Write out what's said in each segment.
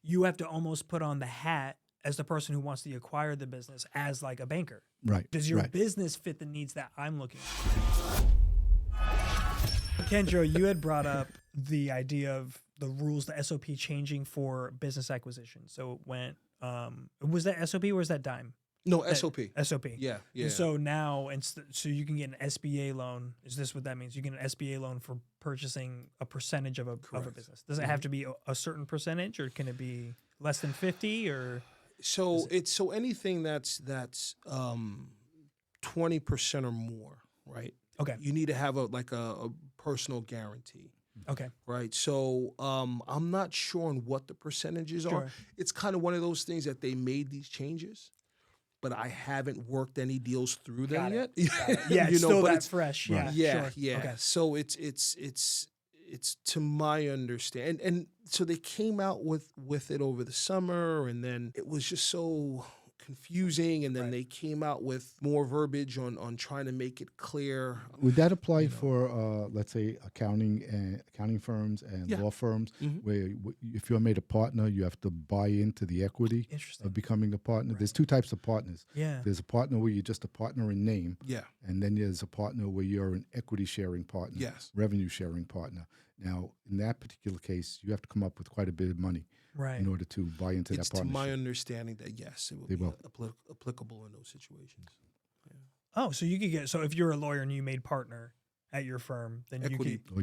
you have to almost put on the hat as the person who wants to acquire the business as like a banker. Right. Does your right. business fit the needs that I'm looking for? Kendro, you had brought up the idea of the rules, the SOP changing for business acquisition. So it went, was that SOP or was that DIME? No, SOP. SOP. Yeah, yeah. And so now, so you can get an SBA loan. Is this what that means? You get an SBA loan for purchasing a percentage of a business. Does it have to be a certain percentage, or can it be less than 50? Or so it's anything that's 20% or more, right? Okay. You need to have a personal guarantee. Okay. Right. So I'm not sure on what the percentages are. Sure. It's kind of one of those things that they made these changes, but I haven't worked any deals through them yet. Yeah, it's still that fresh. Right. Yeah. Sure. Yeah. Okay. So it's to my understanding, and so they came out with it over the summer, and then it was just so confusing, and then they came out with more verbiage on trying to make it clear. Would that apply for, let's say, accounting firms and law firms, where if you're made a partner, you have to buy into the equity of becoming a partner? There's two types of partners. Yeah. There's a partner where you're just a partner in name. Yeah. And then there's a partner where you're an equity sharing partner. Yes. Revenue sharing partner. Now, in that particular case, you have to come up with quite a bit of money. Right. In order to buy into that partnership. It's to my understanding that, yes, it will be applicable in those situations. Yeah. Oh, so you could get, so if you're a lawyer and you made partner at your firm, then equity you could.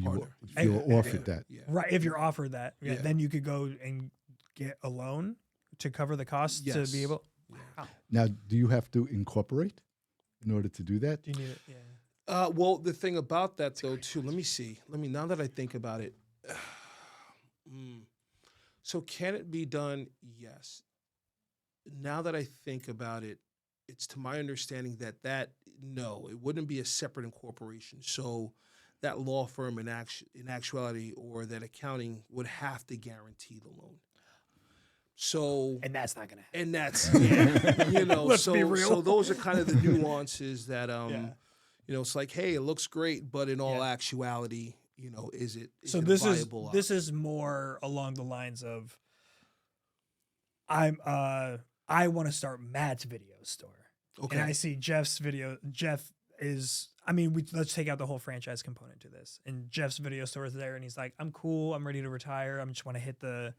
Or you're offered that. Yeah. Right. If you're offered that, then you could go and get a loan to cover the costs to be able. Wow. Now, do you have to incorporate in order to do that? Do you need it? Yeah. Well, the thing about that, though, too, let me see. Now that I think about it. So can it be done? Yes. Now that I think about it, it's to my understanding that no, it wouldn't be a separate incorporation. So that law firm in actuality or that accounting would have to guarantee the loan. So and that's not going to happen. And that's Let's be real. So those are kind of the nuances that it's like, hey, it looks great, but in all actuality, is it viable? This is more along the lines of I want to start Matt's video store. Okay. And I see Jeff's video. Jeff is, let's take out the whole franchise component to this. And Jeff's video store is there, and he's like, I'm cool. I'm ready to retire. I just want to hit the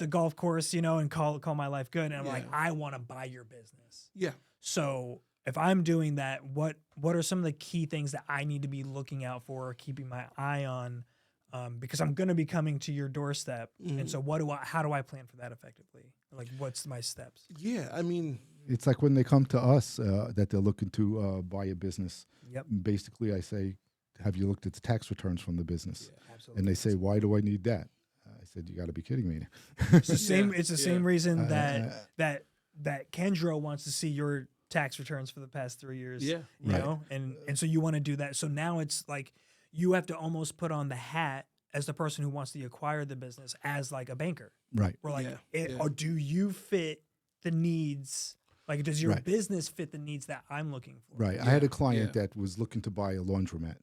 golf course, and call my life good. And I'm like, I want to buy your business. Yeah. So if I'm doing that, what are some of the key things that I need to be looking out for, or keeping my eye on? Because I'm going to be coming to your doorstep. And so how do I plan for that effectively? Like, what's my steps? Yeah. It's like when they come to us that they're looking to buy a business. Yep. Basically, I say, have you looked at the tax returns from the business? Yeah, absolutely. And they say, why do I need that? I said, you got to be kidding me. It's the same. It's the same reason that Kendro wants to see your tax returns for the past 3 years. Yeah. You know, and so you want to do that. So now it's like you have to almost put on the hat as the person who wants to acquire the business as like a banker. Right. Or like, or do you fit the needs? Like, does your business fit the needs that I'm looking for? Right. I had a client that was looking to buy a laundromat.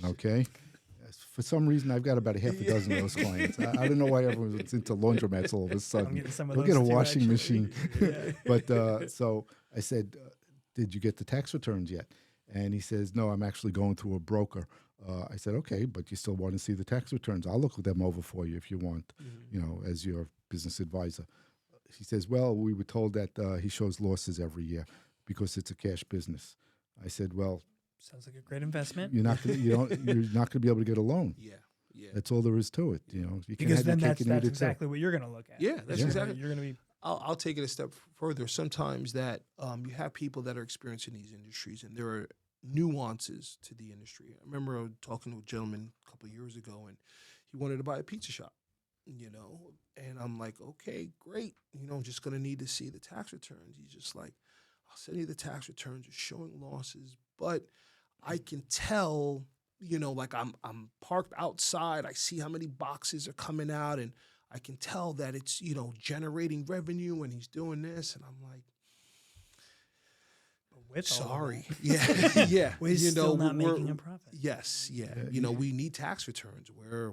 Okay. For some reason, I've got about a half a dozen of those clients. I don't know why everyone's into laundromats all of a sudden. We'll get a washing machine. But so I said, did you get the tax returns yet? And he says, no, I'm actually going through a broker. I said, okay, but you still want to see the tax returns. I'll look them over for you if you want, as your business advisor. He says, well, we were told that he shows losses every year because it's a cash business. I said, well, sounds like a great investment. You're not going to be able to get a loan. Yeah. That's all there is to it. You because then that's exactly what you're going to look at. Yeah, that's exactly. You're going to be. I'll take it a step further. Sometimes that you have people that are experienced in these industries, and there are nuances to the industry. I remember talking to a gentleman a couple of years ago, and he wanted to buy a pizza shop. And I'm like, okay, great. I'm just going to need to see the tax returns. He's just like, I'll send you the tax returns. You're showing losses, but I can tell, like I'm parked outside. I see how many boxes are coming out, and I can tell that it's, generating revenue, and he's doing this. And I'm like, sorry. Yeah. Yeah. We're still not making a profit. Yes. Yeah. We need tax returns. We're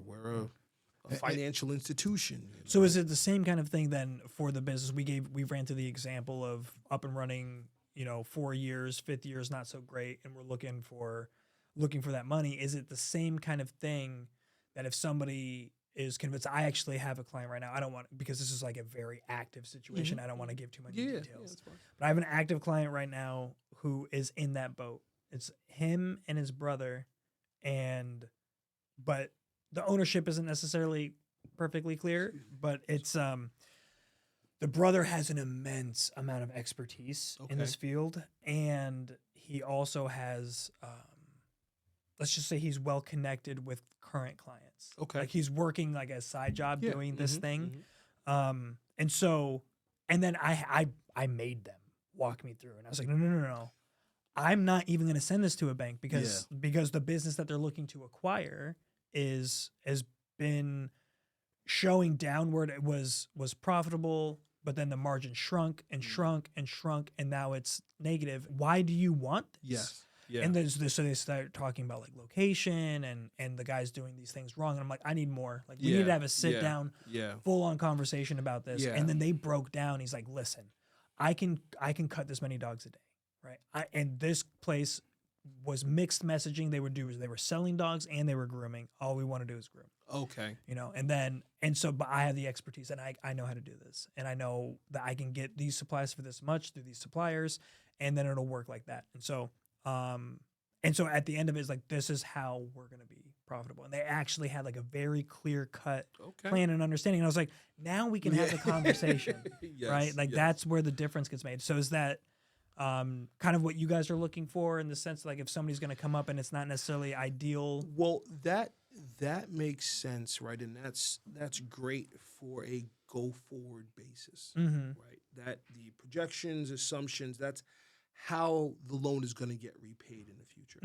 a financial institution. You know? So is it the same kind of thing then for the business? We ran through the example of up and running, 4 years, 5th year is not so great, and we're looking for that money. Is it the same kind of thing that if somebody is convinced, I actually have a client right now, I don't want, because this is like a very active situation, I don't want to give too many details, but I have an active client right now who is in that boat. It's him and his brother, but the ownership isn't necessarily perfectly clear, but it's the brother has an immense amount of expertise in this field, and he also has let's just say he's well connected with current clients. Okay. Like he's working like a side job doing this thing. And then I made them walk me through, and I was like, no. I'm not even going to send this to a bank because the business that they're looking to acquire has been showing downward. It was profitable, but then the margin shrunk and shrunk and shrunk, and now it's negative. Why do you want this? Yes. Yeah. And so they start talking about like location and the guy's doing these things wrong. And I'm like, I need more. Like we need to have a sit down, full on conversation about this. And then they broke down. He's like, listen, I can cut this many dogs a day, right? And this place was mixed messaging. They were selling dogs and they were grooming. All we want to do is groom. Okay. But I have the expertise and I know how to do this. And I know that I can get these supplies for this much through these suppliers, and then it'll work like that. And so at the end of it, it's like, this is how we're going to be profitable. And they actually had like a very clear cut plan and understanding. And I was like, now we can have the conversation, right? Like that's where the difference gets made. So is that kind of what you guys are looking for, in the sense like if somebody's going to come up and it's not necessarily ideal? Well, that makes sense, right? And that's great for a go forward basis, right? That the projections, assumptions, that's how the loan is going to get repaid in the future.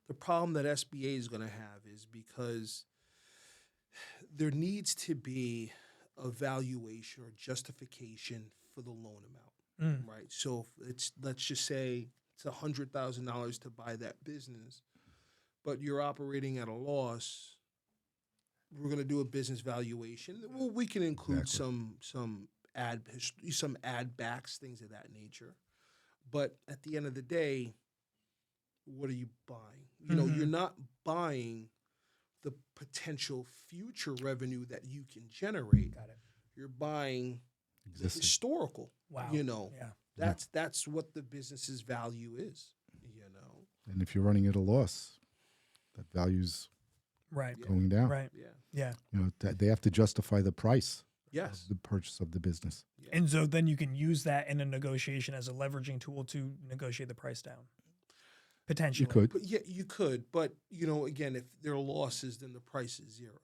The problem that SBA is going to have is because there needs to be a valuation or justification for the loan amount, right? So let's just say it's $100,000 to buy that business, but you're operating at a loss. We're going to do a business valuation. Well, we can include some add backs, things of that nature. But at the end of the day, what are you buying? You're not buying the potential future revenue that you can generate. Got it. You're buying the historical. Wow. That's what the business's value is. And if you're running at a loss, that value's going down. Right. Yeah. They have to justify the price. Yes. Of the purchase of the business. Yeah. And so then you can use that in a negotiation as a leveraging tool to negotiate the price down. Potentially. You could. But you could. But, again, if there are losses, then the price is zero.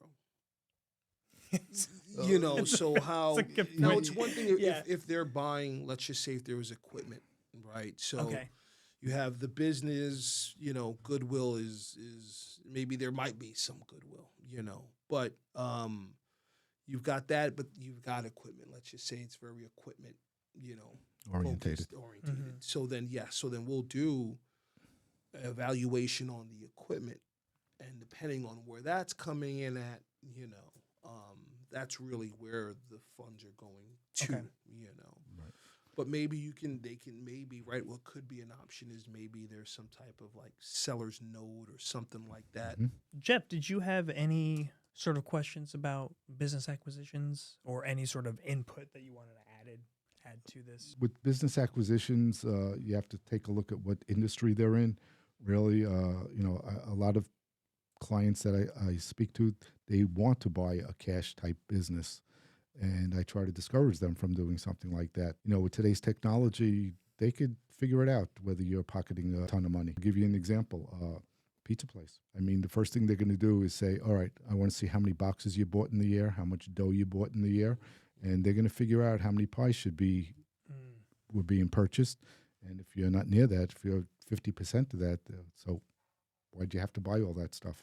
So how, it's one thing if they're buying, let's just say if there was equipment, right? So you have the business, goodwill is maybe there might be some goodwill, but, you've got that, but you've got equipment. Let's just say it's very equipment, orientated. So then we'll do an evaluation on the equipment, and depending on where that's coming in at, that's really where the funds are going to, Right. But maybe right, what could be an option is maybe there's some type of like seller's note or something like that. Jeff, did you have any sort of questions about business acquisitions or any sort of input that you wanted to add to this? With business acquisitions, you have to take a look at what industry they're in. Really, a lot of clients that I speak to, they want to buy a cash type business, and I try to discourage them from doing something like that. With today's technology, they could figure it out whether you're pocketing a ton of money. I'll give you an example. Pizza place. I mean, the first thing they're going to do is say, all right, I want to see how many boxes you bought in the year, how much dough you bought in the year, and they're going to figure out how many pies were being purchased. And if you're not near that, if you're 50% of that, so why'd you have to buy all that stuff?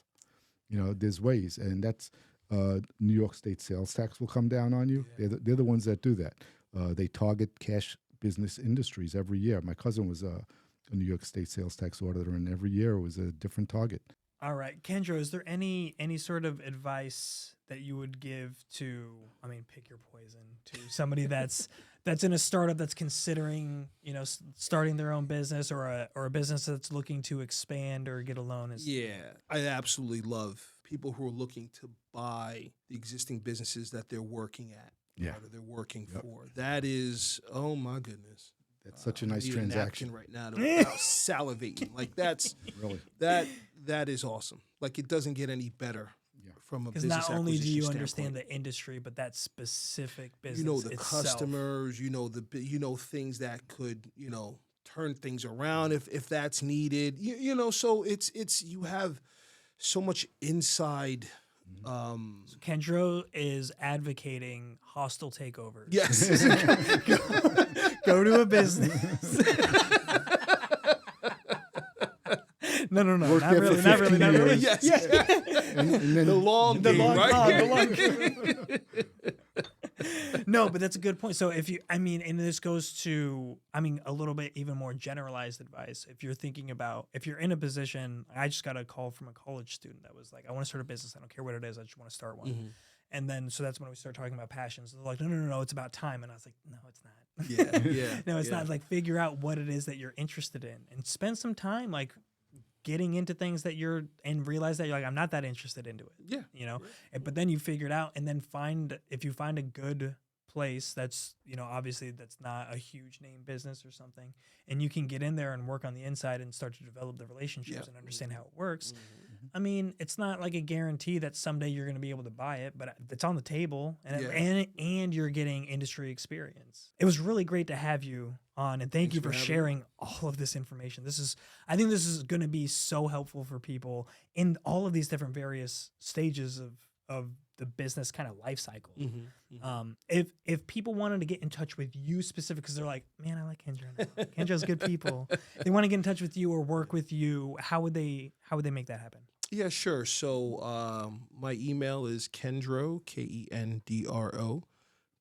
There's ways, and that's New York State sales tax will come down on you. Yeah. They're the ones that do that. They target cash business industries every year. My cousin was a New York State sales tax auditor, and every year it was a different target. All right, Kendro, is there any sort of advice that you would give to, I mean, pick your poison, to somebody that's in a startup that's considering, starting their own business, or a business that's looking to expand or get a loan? I absolutely love people who are looking to buy the existing businesses that they're working at, right, or they're working for. That is, oh my goodness. That's such a nice transaction right now without salivating. Like that's really that is awesome. Like it doesn't get any better from a business acquisition. Because not only do you standpoint. understand the industry, but that specific business. You know the itself. customers. You know things that could turn things around if that's needed. So it's you have so much inside. So Kendro is advocating hostile takeovers. Yes. Go to a business. No, Work not there really, for not really, not 15 really. years. Yes. And then the long game, right? No, but that's a good point. So and this goes to, a little bit even more generalized advice. If you're thinking about, if you're in a position, I just got a call from a college student that was like, I want to start a business. I don't care what it is. I just want to start one. Mm-hmm. And then, so that's when we start talking about passions. They're like, no, it's about time. And I was like, no, it's not. Yeah. No, it's not. Like, figure out what it is that you're interested in and spend some time, like, getting into things that and realize that you're like, I'm not that interested into it. Yeah. But then you figure it out, and then if you find a good place that's, obviously that's not a huge name business or something, and you can get in there and work on the inside and start to develop the relationships and understand how it works. Mm-hmm. It's not like a guarantee that someday you're going to be able to buy it, but it's on the table, and you're getting industry experience. It was really great to have you on, and thank you for sharing all of this information. I think this is going to be so helpful for people in all of these different various stages of the business kind of life cycle. Mm-hmm. If people wanted to get in touch with you specific, because they're like, man, I like Kendro. Kendro's good people. They want to get in touch with you or work with you. How would they make that happen? Yeah, sure. So my email is Kendro, Kendro,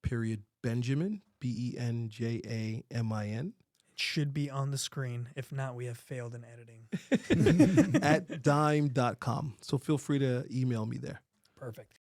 _Benjamin, Benjamin. It should be on the screen. If not, we have failed in editing. @dime.com. So feel free to email me there. Perfect.